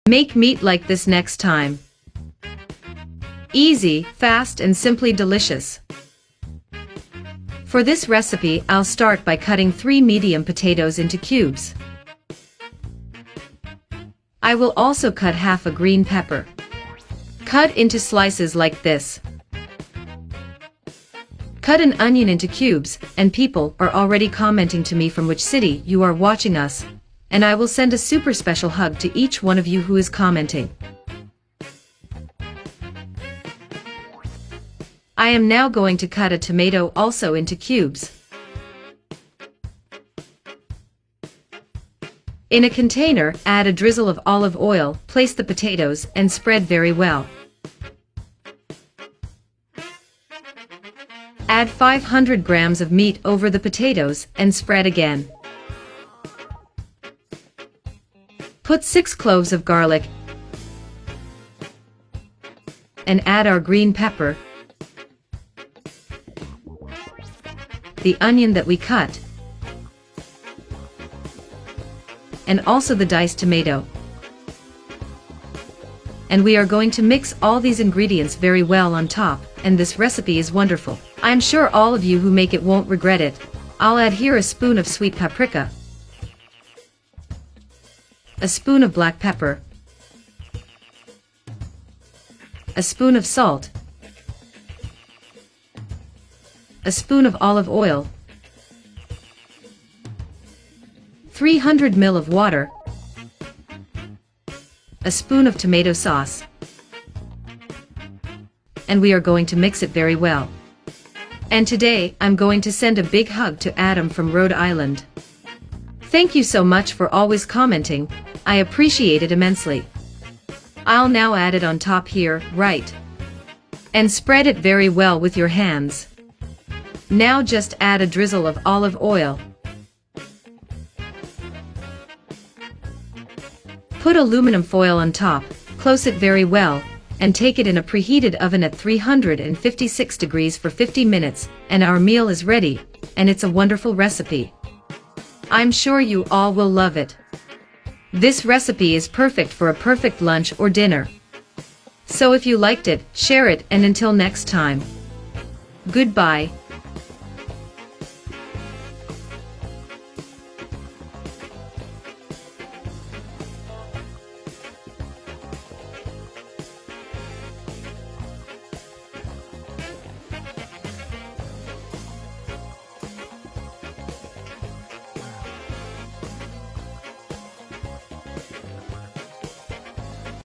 Make meat like this next time. Easy, fast and simply delicious. For this recipe, I'll start by cutting 3 medium potatoes into cubes. I will also cut half a green pepper. Cut into slices like this. Cut an onion into cubes, and people are already commenting to me from which city you are watching us, and I will send a super special hug to each one of you who is commenting. I am now going to cut a tomato also into cubes. In a container, add a drizzle of olive oil, place the potatoes, and spread very well. Add 500 grams of meat over the potatoes, and spread again. Put 6 cloves of garlic, and add our green pepper, the onion that we cut, and also the diced tomato. And we are going to mix all these ingredients very well on top, and this recipe is wonderful. I'm sure all of you who make it won't regret it. I'll add here a spoon of sweet paprika, a spoon of black pepper, a spoon of salt, a spoon of olive oil, 300 ml of water, a spoon of tomato sauce, and we are going to mix it very well. And today, I'm going to send a big hug to Adam from Rhode Island. Thank you so much for always commenting, I appreciate it immensely. I'll now add it on top here, right? And spread it very well with your hands. Now just add a drizzle of olive oil. Put aluminum foil on top, close it very well, and take it in a preheated oven at 356 degrees for 50 minutes, and our meal is ready, and it's a wonderful recipe. I'm sure you all will love it. This recipe is perfect for a perfect lunch or dinner. So if you liked it, share it, and until next time. Goodbye.